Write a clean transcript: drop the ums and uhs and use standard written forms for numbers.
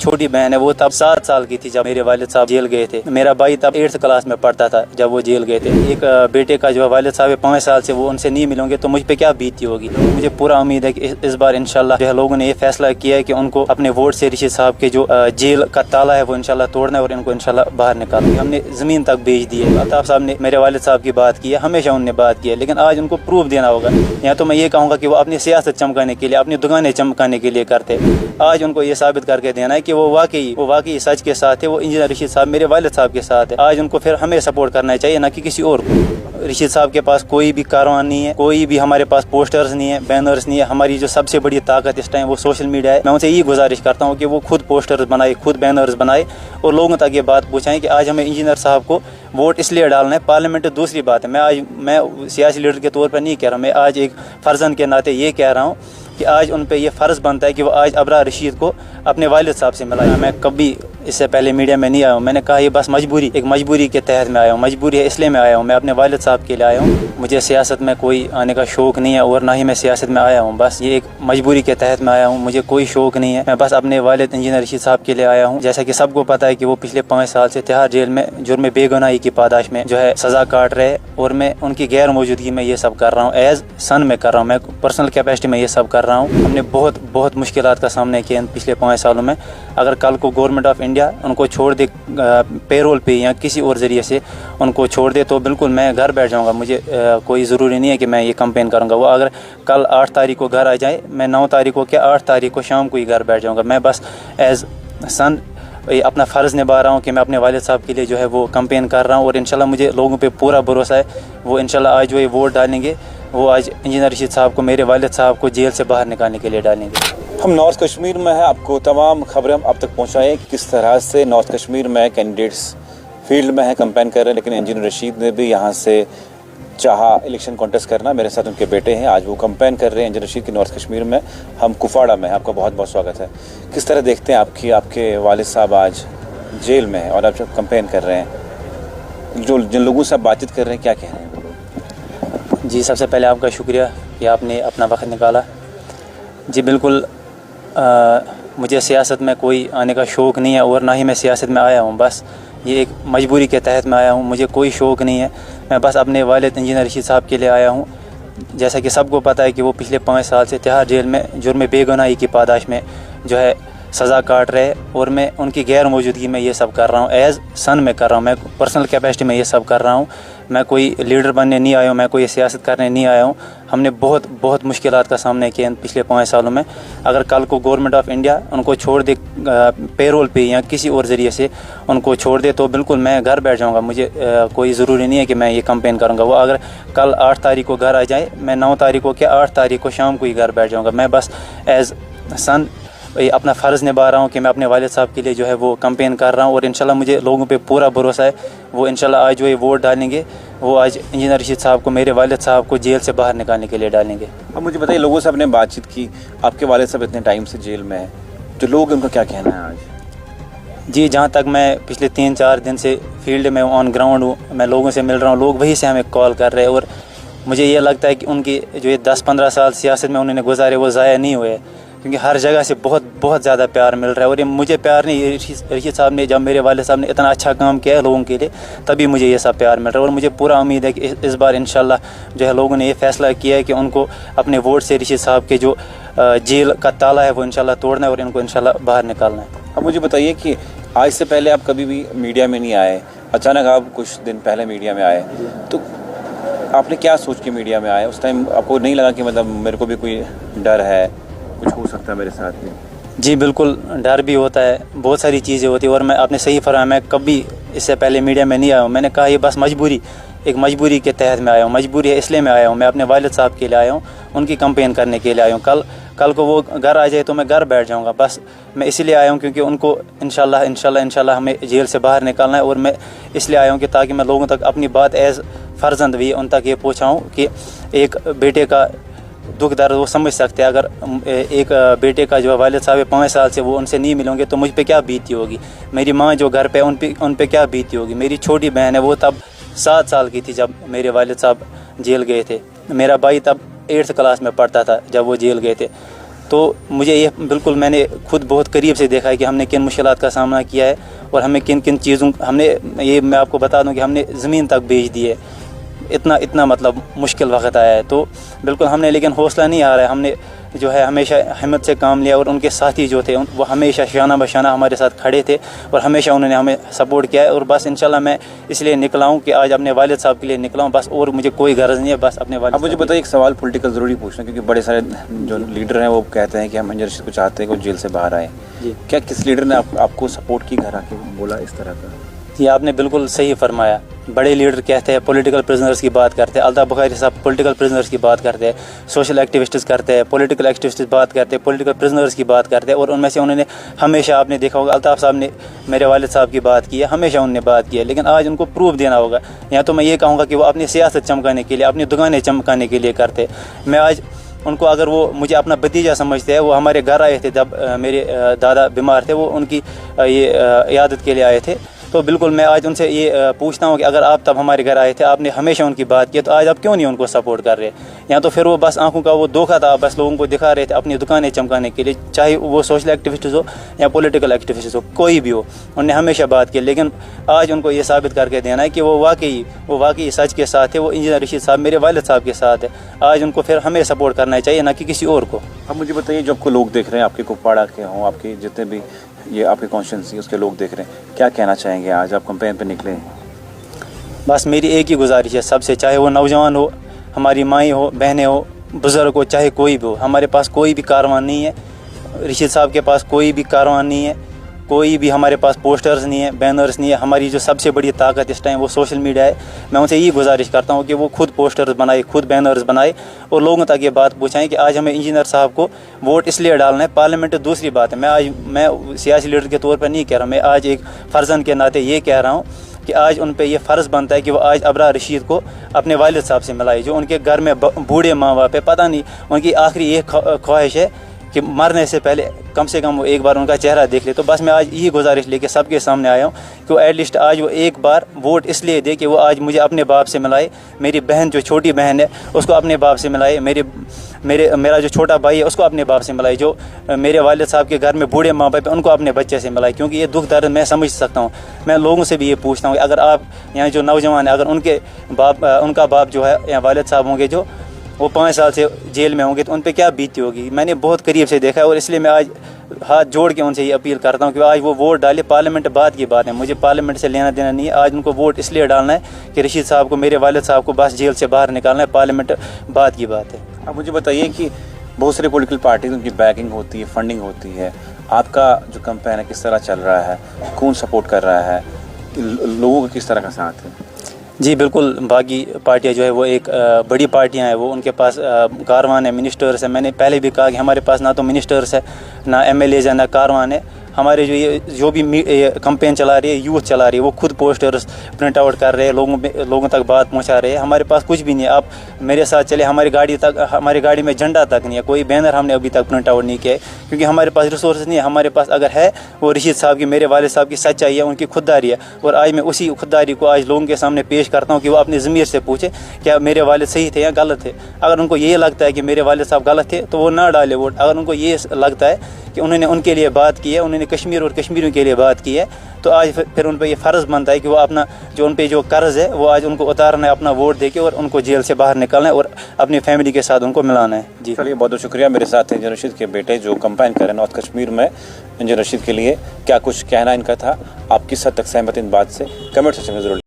छोटी बहन है वो तब 7 साल की थी जब मेरे वालिद साहब जेल गए थे। मेरा भाई तब 8th क्लास में पढ़ता था जब वो जेल गए थे। एक बेटे का जो वालिद साहब 5 साल से वो उनसे नहीं मिलोगे तो मुझ पे क्या बीती होगी। मुझे पूरा उम्मीद है कि इस बार इंशाल्लाह जो है लोगों ने ये फैसला किया है कि उनको अपने वोट से रशीद साहब के जो जेल का ताला है वो इंशाल्लाह तोड़ना है और इनको इंशाल्लाह बाहर निकालना। हमने ज़मीन तक बेच दी है। अल्ताफ साहब ने मेरे वालिद साहब की बात की है, हमेशा उनने बात की है, लेकिन आज उनको प्रूफ देना होगा। या तो मैं ये कहूँगा कि वो अपनी सियासत चमकाने के लिए, अपनी दुकानें चमकाने के लिए करते, आज उनको ये साबित करके देना है कि वो वाकई सच के साथ है। वो इंजीनियर रशीद साहब मेरे वालिद साहब के साथ है। आज उनको फिर हमें सपोर्ट करना चाहिए, ना कि किसी और को। रशीद साहब के पास कोई भी कारवान नहीं है, कोई भी हमारे पास पोस्टर्स नहीं है, बैनर्स नहीं है। हमारी जो सबसे बड़ी ताकत इस टाइम वो सोशल मीडिया है। मैं उनसे यही गुजारिश करता हूँ कि वो खुद पोस्टर्स बनाए, खुद बैनर्स बनाए और लोगों तक ये बात पहुँचाएं कि आज हमें इंजीनियर साहब को वोट इसलिए डालना है। पार्लियामेंट दूसरी बात है। मैं सियासी लीडर के तौर पर नहीं कह रहा हूँ, मैं आज एक फर्जन के नाते ये कह रहा हूँ कि आज उन पे ये फ़र्ज़ बनता है कि वो आज अबरार रशीद को अपने वालिद साहब से मिलाएं। मैं कभी इससे पहले मीडिया में नहीं आया हूँ। मैंने कहा ये बस मजबूरी के तहत मैं आया हूँ। मजबूरी है इसलिए मैं आया हूँ। मैं अपने वालिद साहब के लिए आया हूँ। मुझे सियासत में कोई आने का शौक़ नहीं है और ना ही मैं सियासत में आया हूँ। बस ये एक मजबूरी के तहत मैं आया हूँ। मुझे कोई शौक़ नहीं है। मैं बस अपने वालिद इंजीनियर रशीद साहब के लिए आया हूँ। जैसा कि सबको पता है कि वो पिछले 5 साल से तिहाड़ जेल में जुर्म बेगुनाही की पादाश में जो है सज़ा काट रहे और मैं उनकी गैर मौजूदगी में ये सब कर रहा हूँ। एज सन में कर रहा हूँ, मैं पर्सनल कैपेसिटी में ये सब कर रहा हूँ। हमने बहुत मुश्किलात का सामना किया इन पिछले 5 सालों में। अगर कल को गवर्नमेंट ऑफ इंडिया उनको छोड़ दे पेरोल पे या किसी और ज़रिए से उनको छोड़ दे तो बिल्कुल मैं घर बैठ जाऊंगा। मुझे कोई ज़रूरी नहीं है कि मैं ये कैंपेन करूंगा। वो अगर कल 8 तारीख को घर आ जाए, मैं 9 तारीख को क्या 8 तारीख को शाम को ही घर बैठ जाऊंगा। मैं बस एज सन अपना फ़र्ज़ निभा रहा हूँ कि मैं अपने वालिद साहब के लिए जो है वो कैंपेन कर रहा हूँ और इंशाल्लाह मुझे लोगों पे पूरा भरोसा है। वो इंशाल्लाह आज जो ये वोट डालेंगे वो आज इंजीनियर रशीद साहब को, मेरे वालिद साहब को जेल से बाहर निकालने के लिए डालेंगे। हम नॉर्थ कश्मीर में हैं, आपको तमाम खबरें हम अब तक पहुँचाएँ कि किस तरह से नॉर्थ कश्मीर में कैंडिडेट्स फील्ड में हैं, कैंपेन कर रहे हैं। लेकिन इंजीनियर रशीद ने भी यहाँ से चाहा इलेक्शन कॉन्टेस्ट करना। मेरे साथ उनके बेटे हैं, आज वो कैंपेन कर रहे हैं इंजीनियर रशीद की नॉर्थ कश्मीर में। हम कुपवाड़ा में, आपका बहुत बहुत स्वागत है। किस तरह देखते हैं आपके वालिद साहब आज जेल में हैं और आप जब कैंपेन कर रहे हैं, जिन लोगों से आप बातचीत कर रहे हैं, क्या कह रहे हैं? जी, सबसे पहले आपका शुक्रिया कि आपने अपना वक्त निकाला। जी बिल्कुल, मुझे सियासत में कोई आने का शौक़ नहीं है और ना ही मैं सियासत में आया हूँ। बस ये एक मजबूरी के तहत मैं आया हूँ। मुझे कोई शौक़ नहीं है। मैं बस अपने वालिद इंजीनियर रशीद साहब के लिए आया हूँ। जैसा कि सबको पता है कि वो पिछले 5 साल से तिहाड़ जेल में जुर्म बेगुनाही की पादाश में जो है सज़ा काट रहे और मैं उनकी गैर मौजूदगी में ये सब कर रहा हूँ। एज सन में कर रहा हूँ, मैं पर्सनल कैपेसिटी में ये सब कर रहा हूँ। मैं कोई लीडर बनने नहीं आया हूँ, मैं कोई सियासत करने नहीं आया हूँ। हमने बहुत मुश्किलात का सामना किया इन पिछले 5 सालों में। अगर कल को गवर्नमेंट ऑफ इंडिया उनको छोड़ दे पेरोल पे या किसी और ज़रिए से उनको छोड़ दे तो बिल्कुल मैं घर बैठ जाऊंगा। मुझे कोई ज़रूरी नहीं है कि मैं ये कैंपेन करूंगा। वो अगर कल 8 तारीख को घर आ जाए, मैं 9 तारीख को क्या 8 तारीख को शाम को ही घर बैठ जाऊँगा। मैं बस एज सन अपना फ़र्ज़ निभा रहा हूँ कि मैं अपने वालिद साहब के लिए जो है वो कैंपेन कर रहा हूँ और इंशाल्लाह मुझे लोगों पे पूरा भरोसा है। वो इंशाल्लाह आज जो ये वोट डालेंगे वो आज इंजीनियर रशीद साहब को, मेरे वालिद साहब को जेल से बाहर निकालने के लिए डालेंगे। अब मुझे बताइए, लोगों से आपने बातचीत की, आपके वालिद साहब इतने टाइम से जेल में हैं, जो लोग उनका क्या कहना है आज? जी, जहाँ तक मैं पिछले 3-4 दिन से फील्ड में ऑन ग्राउंड हूँ, मैं लोगों से मिल रहा हूँ, लोग वहीं से हमें कॉल कर रहे हैं और मुझे ये लगता है कि उनकी जो ये 10-15 साल सियासत में उन्होंने गुजारे वो ज़ाया नहीं हुए, क्योंकि हर जगह से बहुत ज़्यादा प्यार मिल रहा है। और ये मुझे प्यार नहीं, रशीद साहब ने, जब मेरे वालिद साहब ने इतना अच्छा काम किया है लोगों के लिए, तभी मुझे ये सब प्यार मिल रहा है। और मुझे पूरा उम्मीद है कि इस बार इंशाल्लाह जो है लोगों ने ये फ़ैसला किया है कि उनको अपने वोट से रशीद साहब के जो जेल का ताला है वो इंशाल्लाह तोड़ना है और इनको इंशाल्लाह बाहर निकालना है। अब मुझे बताइए कि आज से पहले आप कभी भी मीडिया में नहीं आए, अचानक आप कुछ दिन पहले मीडिया में आए, तो आपने क्या सोच के मीडिया में आए? उस टाइम आपको नहीं लगा कि मतलब मेरे को भी कोई डर है, कुछ हो सकता है मेरे साथ में? जी बिल्कुल, डर भी होता है, बहुत सारी चीज़ें होती है। और मैं आपने सही फरमाया, मैं कभी इससे पहले मीडिया में नहीं आया हूँ। मैंने कहा ये बस एक मजबूरी के तहत मैं आया हूँ। मजबूरी है इसलिए मैं आया हूँ। मैं अपने वालिद साहब के लिए आया हूँ, उनकी कैंपेन करने के लिए आया हूँ। कल को वो घर आ जाए तो मैं घर बैठ जाऊँगा। बस मैं इसलिए आया हूँ क्योंकि उनको इंशाल्लाह हमें जेल से बाहर निकालना है। और मैं इसलिए आया हूँ कि ताकि मैं लोगों तक अपनी बात एज़ फ़र्जंद भी उन तक ये पहुँचाऊँ कि एक बेटे का दुख दर्द वो समझ सकते हैं। अगर एक बेटे का जो वालिद साहब 5 साल से वो उनसे नहीं मिलोगे तो मुझ पे क्या बीती होगी। मेरी माँ जो घर पे उन पे क्या बीती होगी। मेरी छोटी बहन है, वो तब 7 साल की थी जब मेरे वालिद साहब जेल गए थे। मेरा भाई तब 8th क्लास में पढ़ता था जब वो जेल गए थे। تو مجھے یہ بالکل میں نے خود بہت قریب سے دیکھا ہے کہ ہم نے کن مشکلات کا سامنا کیا ہے اور ہمیں کن کن چیزوں ہم نے یہ میں آپ کو بتا دوں کہ ہم نے زمین تک بیچ دی ہے، اتنا مطلب مشکل وقت آیا ہے. تو بالکل ہم نے لیکن حوصلہ نہیں آ رہا ہے، ہم نے جو ہے ہمیشہ ہمت سے کام لیا اور ان کے ساتھی جو تھے وہ ہمیشہ شانہ بشانہ ہمارے ساتھ کھڑے تھے اور ہمیشہ انہوں نے ہمیں سپورٹ کیا ہے. اور بس انشاءاللہ میں اس لیے نکلا ہوں کہ آج اپنے والد صاحب کے لیے نکلا ہوں بس، اور مجھے کوئی غرض نہیں ہے بس اپنے والد. اب مجھے بتائیے ایک سوال پولیٹیکل ضروری پوچھنا، کیونکہ بڑے سارے جو لیڈر ہیں وہ کہتے ہیں کہ ہم انجر رشید کو چاہتے ہیں کہ وہ جیل سے باہر آئیں. جی کیا کس لیڈر نے آپ کو سپورٹ کی گھر آ کے بولا اس طرح کا؟ یہ آپ نے بالکل صحیح فرمایا. بڑے لیڈر کہتے ہیں پولیٹیکل پرزنرز کی بات کرتے ہیں، الطاف بخاری صاحب پولیٹیکل پرزنرز کی بات کرتے ہیں، سوشل ایکٹیوسٹس کرتے ہیں، پولیٹیکل ایکٹیوسٹس بات کرتے ہیں، پولیٹیکل پرزنرز کی بات کرتے ہیں. اور ان میں سے انہوں نے ہمیشہ آپ نے دیکھا ہوگا الطاف صاحب نے میرے والد صاحب کی بات کی ہے، ہمیشہ انہوں نے بات کی ہے. لیکن آج ان کو پروف دینا ہوگا. یا تو میں یہ کہوں گا کہ وہ اپنی سیاست چمکانے کے لیے، اپنی دکانیں چمکانے کے لیے کرتے. میں آج ان کو اگر وہ مجھے اپنا بھتیجا سمجھتے ہیں، وہ ہمارے گھر آئے تھے جب میرے دادا بیمار تھے، وہ ان کی یہ عیادت کے لیے آئے تھے. تو بالکل میں آج ان سے یہ پوچھتا ہوں کہ اگر آپ تب ہمارے گھر آئے تھے، آپ نے ہمیشہ ان کی بات کی، تو آج آپ کیوں نہیں ان کو سپورٹ کر رہے؟ یا تو پھر وہ بس آنکھوں کا وہ دھوکہ تھا، بس لوگوں کو دکھا رہے تھے اپنی دکانیں چمکانے کے لیے، چاہے وہ سوشل ایکٹیوسٹس ہو یا پولیٹیکل ایکٹیوسٹس ہو، کوئی بھی ہو، انہوں نے ہمیشہ بات کی. لیکن آج ان کو یہ ثابت کر کے دینا ہے کہ وہ واقعی سچ کے ساتھ ہے، وہ انجینئر رشید صاحب میرے والد صاحب کے ساتھ ہے. آج ان کو پھر ہمیں سپورٹ کرنا چاہیے، نہ کہ کسی اور کو. اب مجھے بتائیے جو آپ کو لوگ دیکھ رہے ہیں، آپ کے کپواڑہ کے ہوں، آپ کے جتنے بھی یہ آپ کے کانسٹیٹوئنسی اس کے لوگ دیکھ رہے ہیں، کیا کہنا چاہیں گے آج آپ کمپین پہ نکلے ہیں؟ بس میری ایک ہی گزارش ہے سب سے، چاہے وہ نوجوان ہو، ہماری مائیں ہو، بہنیں ہو، بزرگ ہو، چاہے کوئی بھی ہو، ہمارے پاس کوئی بھی کاروان نہیں ہے، رشید صاحب کے پاس کوئی بھی کاروان نہیں ہے، کوئی بھی ہمارے پاس پوسٹرز نہیں ہے، بینرز نہیں ہے. ہماری جو سب سے بڑی طاقت اس ٹائم وہ سوشل میڈیا ہے. میں ان سے یہی گزارش کرتا ہوں کہ وہ خود پوسٹرز بنائے، خود بینرز بنائے اور لوگوں تک یہ بات پہنچائیں کہ آج ہمیں انجینئر صاحب کو ووٹ اس لیے ڈالنا ہے. پارلیمنٹ دوسری بات ہے، میں سیاسی لیڈر کے طور پر نہیں کہہ رہا ہوں، میں آج ایک فرزند کے ناطے یہ کہہ رہا ہوں کہ آج ان پہ یہ فرض بنتا ہے کہ وہ آج ابرار رشید کو اپنے والد صاحب سے ملائے، جو ان کے گھر میں بوڑھے ماں باپ ہے. پتہ نہیں ان کی آخری یہ خواہش ہے کہ مرنے سے پہلے کم سے کم وہ ایک بار ان کا چہرہ دیکھ لے. تو بس میں آج یہی گزارش لے کے سب کے سامنے آیا ہوں کہ وہ ایٹ لیسٹ آج وہ ایک بار ووٹ اس لیے دے کہ وہ آج مجھے اپنے باپ سے ملائے، میری بہن جو چھوٹی بہن ہے اس کو اپنے باپ سے ملائے، میرا جو چھوٹا بھائی ہے اس کو اپنے باپ سے ملائے، جو میرے والد صاحب کے گھر میں بوڑھے ماں باپ ہیں ان کو اپنے بچے سے ملائے. کیونکہ یہ دکھ درد میں سمجھ سکتا ہوں. میں لوگوں سے بھی یہ پوچھتا ہوں کہ اگر آپ یہاں جو نوجوان ہیں، اگر ان کا باپ جو ہے یا والد صاحب ہوں گے جو وہ 5 سال سے جیل میں ہوں گے، تو ان پہ کیا بیتتی ہوگی. میں نے بہت قریب سے دیکھا ہے اور اس لیے میں آج ہاتھ جوڑ کے ان سے یہ اپیل کرتا ہوں کہ آج وہ ووٹ ڈالے. پارلیمنٹ بعد کی بات ہے، مجھے پارلیمنٹ سے لینا دینا نہیں ہے. آج ان کو ووٹ اس لیے ڈالنا ہے کہ رشید صاحب کو، میرے والد صاحب کو بس جیل سے باہر نکالنا ہے. پارلیمنٹ بعد کی بات ہے. اب مجھے بتائیے کہ بہت ساری پولیٹیکل پارٹیز ان کی بیکنگ ہوتی ہے، فنڈنگ ہوتی ہے، آپ کا جو کمپین ہے کس طرح چل رہا ہے، کون سپورٹ کر رہا ہے، لوگوں کا کس طرح کا ساتھ ہے؟ جی بالکل، باقی پارٹیاں جو ہے وہ ایک بڑی پارٹیاں ہیں، وہ ان کے پاس کاروان ہے، منسٹرز ہیں. میں نے پہلے بھی کہا کہ ہمارے پاس نہ تو منسٹرز ہے، نہ ایم ایل ایز ہے، نہ کاروان ہے. ہمارے جو بھی کمپین چلا رہی ہے، یوتھ چلا رہی ہے، وہ خود پوسٹرز پرنٹ آؤٹ کر رہے ہیں، لوگوں تک بات پہنچا رہے ہیں. ہمارے پاس کچھ بھی نہیں ہے. آپ میرے ساتھ چلے، ہماری گاڑی میں جھنڈا تک نہیں ہے، کوئی بینر ہم نے ابھی تک پرنٹ آؤٹ نہیں کیا ہے، کیونکہ ہمارے پاس ریسورسز نہیں ہے. ہمارے پاس اگر ہے وہ رشید صاحب کی، میرے والد صاحب کی سچائی ہے، ان کی خودداری ہے. اور آج میں اسی خودداری کو آج لوگوں کے سامنے پیش کرتا ہوں کہ وہ اپنے ضمیر سے پوچھے کیا میرے والد صحیح تھے یا غلط تھے. اگر ان کو یہ لگتا ہے کہ میرے والد صاحب غلط تھے تو وہ نہ ڈالے ووٹ. اگر ان کو یہ لگتا ہے کہ انہوں نے ان کے لیے بات کی ہے، انہوں نے کشمیر اور کشمیریوں کے لیے بات کی ہے، تو آج پھر ان پہ یہ فرض بنتا ہے کہ وہ اپنا جو ان پہ جو قرض ہے وہ آج ان کو اتارنا ہے، اپنا ووٹ دے کے، اور ان کو جیل سے باہر نکالنا ہے اور اپنی فیملی کے ساتھ ان کو ملانا ہے. جی چلیے، بہت بہت شکریہ. میرے ساتھ انجینئر رشید کے بیٹے جو کمپین کر رہے ہیں نارتھ کشمیر میں، انجینئر رشید کے لیے کیا کچھ کہنا ان کا تھا، آپ کس حد تک سہمت ان بات سے، کمنٹ سیکشن میں ضرور